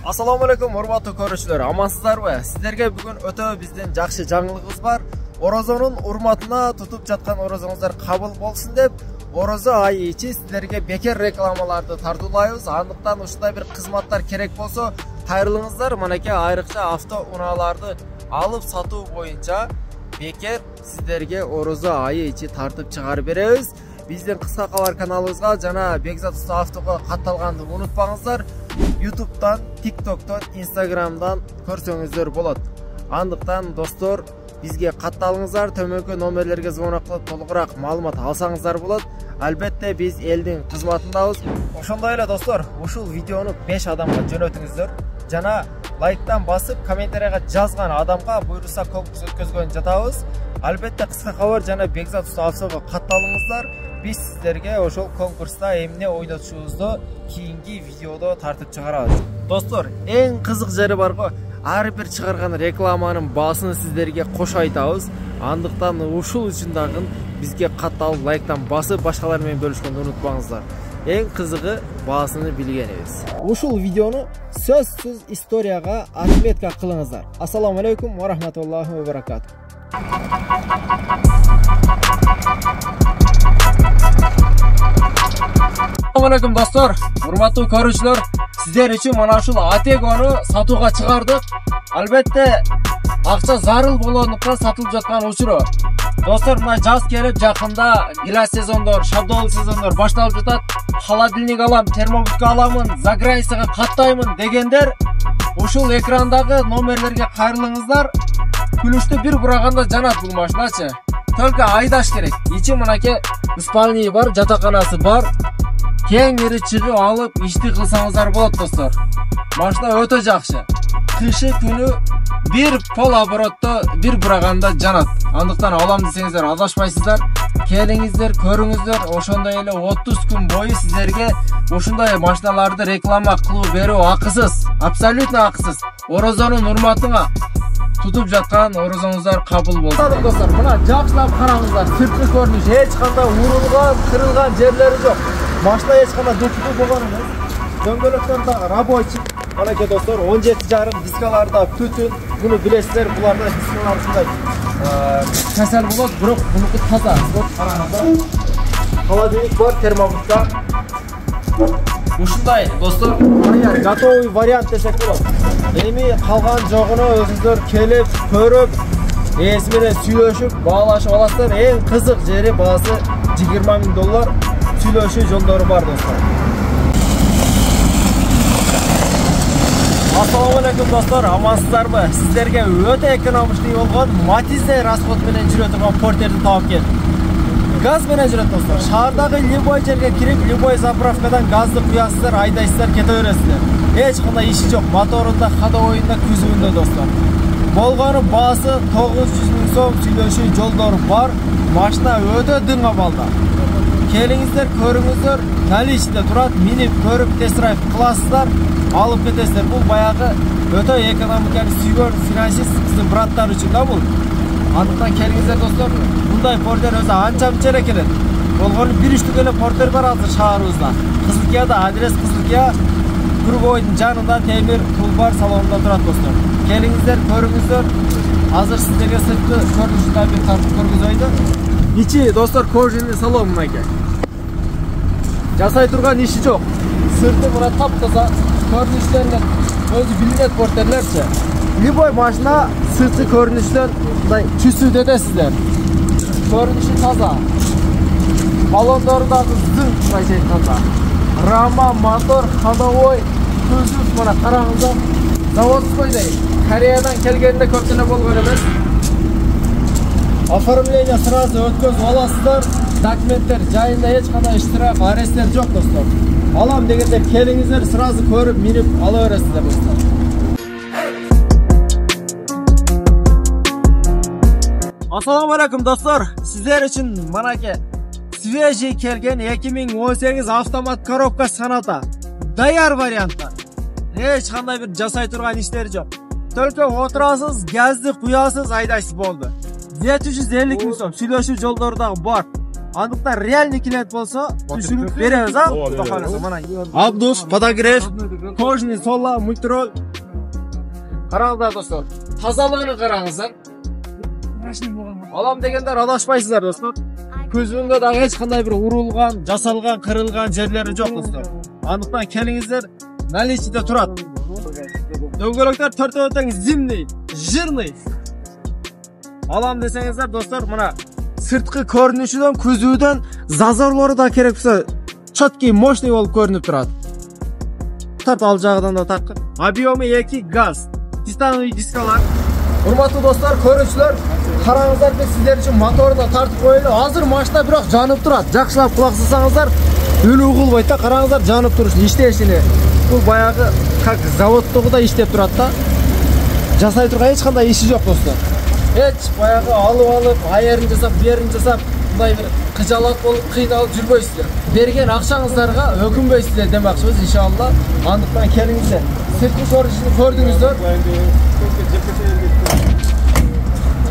Assalamu alaikum, урматтуу көрүүчүлөр, амансыздарбы? Сиздерге бүгүн өтө биздин жакшы жаңылыгыбыз бар. Орозонун урматына тутуп жаткан орозоңуздар кабыл болсун деп, орозо айы ичи сиздерге бекер рекламаларды тартуулайбыз. Андыктан ушундай бир кызматтар керек болсо, кайрылыңыздар. Манеке айрыкча авто унааларды алып сатуу боюнча бекер сиздерге орозо айы ичи тартып чыгарып беребиз. Биздин кыска кабар каналыбызга жана Бекзат Уста автого катталганды унутпаңыздар. YouTube'дан, TikTok'тан, Instagram'dan көрсөңүздөр болот. Андыктан достор, бизге катталыңыздар, төмөнкү номерлерге звонок кылып толугураак маалымат алсаңыздар болот. Албетте биз элдин кызматындабыз. Ошондой эле достор, ушул видеону 5 адамга жөнөтүңүздөр. Жана лайктан басып, комментарийга жазган адамга буйруса конкурс өткөзгөн жатабыз. Албетте кыска кабар жана Бекзат Уста автого катталыңыздар. Biz sizlerge ошол конкурста эмне ойнотушубузду кийинки видеодо тартып чыгарабыз. Достор, эң кызык жери барго, ар бир чыгарган рекламанын баасын сиздерге кошо айтабыз. Андыктан ушул үчүн дагы бизге катталып лайктан басып башкалар менен бөлүшкөндү унутпаңыздар. Эң кызыгы баасыны билгенибиз. Ушул видеону сөзсүз историяга отметка кылыңыздар. Ассаламу алейкум ва рахматуллахи ва баракатух. Assalamu alaikum dostlar, урматтуу көрүүчүлөр, сиздер үчүн мына ушул Атегону сатууга чыгардык. Албетте акча зарыл болгондуктан сатылып жаткан учуру. Достор, мына жаз келип жакында гиляс сезондор, шабдол сезондор башталып жатат. Холодильник алам, термобутка аламын, за границага каттаймын дегендер ушул экрандагы номерлерге кайрылыңыздар. Күлүштү бир бураганда жанат бул машиначы. Только айдаш керек. Ичи мынаке спальни бар, жатаканасы бар. Кең ири чыгып алып ишти кылсаңыздар болот достор. Машина өтө жакшы. Кышы күнү бир пол оборотто бир бураганда жанат. Андыктан алам десеңиздер адашпайсыздар. Келиңиздер, көрүңүздөр. Ошондой эле 30 күн бою сиздерге ушундай машиналарды реклама кылуу берүү акысыз. Абсолютно акысыз. Орозонун урматына тутуп жаткан орозоңуздар кабыл болду. Достор, мына жакшылап караңыздар. Сырткы көрүнүш эч кандай урулган, кырылган жерлери жок. Машина эч кандай дутуп болгон эмес. Дөңгөлөктөр да рабочий. Манеке достор, 17,5 дискаларда түтүн. Буну билесиздер, буларда дискалар ушундай кесел болот, бирок бунуку таза. Вот караңыздар. Холодильник бар, термобутка. Ушундай достор, вариант, готовый вариант десек болот. Эми калган жогуну өзүңүздөр келип, көрүп, ээси менен сүйлөшүп, баалашып аласыздар. Эң кызык жери баасы $20,000 сүйлөшүү жолдору бар достор. Ассаламу алейкум достор, амансыздарбы? Сиздерге өтө экономичный болгон матизный расход менен жүрө турган портерди таап келдим. Газ менен жүрөт достор. Шаардагы любой жерге кирип, любой заправкадан газды куясыздар, айдайсыздар, кете бересиздер. Эч кандай иши жок. Моторунда, ходовойунда, күзүбүндө достор. Болгону баасы 900,000 сом, сүйлөшүү жолдору бар. Машина өтө дың абалда. Келиңиздер, көрүңүздөр, наличиде турат, минип, көрүп, тест-драйв кыласыздар, алып кетесиздер. Бул баягы өтө экономиканы сүйгөн финансист биздин браттар үчүн да бул. Андыктан келиңиздер достор, мындай портер өзү анча-мынча эле келет. Болгону бир үчтүк эле портер бар азыр шаарыбызда. Кызылкияда, адрес Кызылкия, Кургойдун жанында темир тулпар салонунда турат достор. Келиңиздер, көрүңүздөр. Азыр сиздерге сырткы көрүнүшүн бир тартып көргөзөйдү. Ичи достор кожаный салон мынакей. Жасай турган иши жок. Сырты мына таптаза, көрүнүштөрүнөн өзү билинет портерлерчи. Любой машина сырткы көрүнүштөн мындай чүсүп этесиздер. Көрүнүшү таза. Баллондору дагы мындай таза. Рама, мотор, ходовой, күзүп мына караңыздар. Заводскойдой. Кореядан келгенде көптүнө болгон эмес. Оформление сразу өткөзүп аласыздар. Документтер жайында эч кандай штраф, аресттер жок достор. Алам дегенде келиңиздер, сразу көрүп, минип ала бересиздер достор. Ассаламу алейкум достор. Сиздер үчүн манаке свежий келген 2018 автомат коробка Sonata. Даяр вариантта. Эч кандай бир жасай турган иштери жок. Только отурасыз, газды куясыз, айдайсыз болду. 750,000 сом сүйлөшүү жолдору дагы бар. Андыктан реальный клиент болсо түшүрүп беребиз, а? Кудай кааласа, мына. Абдус, фотограф, кожный сола, мультрол. Караңыздар достор. Тазалыгын караңыздар. Алам дегендер адашпайсыздар достор. Көзүндө дагы эч кандай бир урулган, жасалган, кырылган жерлери жок достор. Андыктан келиңиздер, наличиде турат. Дөңгөлөктөр төртөө тең зимний, жирный. Алам десеңиздер достор, мына сырткы көрүнүшүдөн, күзүүдөн зазорлору да керек болсо, чөткий, мощный болуп көрүнүп турат. Тарт ал жагынан да таккын. Объемы 2 газ. Титановый дискалар. Урматтуу достор, көрүүчүлөр, караңыздар, биз сиздер үчүн моторуна тартып коелу. Азыр машина бирок жанып турат. Жакшылап кулак салсаңыздар, өлүү кылбайт да, караңыздар, жанып турушун, иштешини. Бул баягы как заводдогуда иштеп турат да. Жасай турган эч кандай иши жок достор. Эч баягы алып, айырын жасап, берин жасап, мындай бир кыжалат болуп, кыйналып жүрбөйсүздөр. Берген акчаңыздарга өкүнбөйсүздөр демакчыбыз, иншалла. Андыктан келиңиздер. Сырткы көрүнүшүн көрдүңүздөр.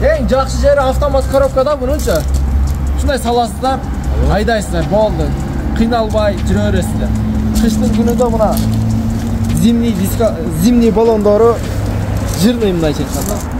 Эң жакшы жери автомат коробкада мунунча. Ушундай саласыздар, айдайсыздар, болду. Кыйналбай жүрө бересиздер. Кыштын күнүндө мына зимний баллондору жирный мындай чыккан.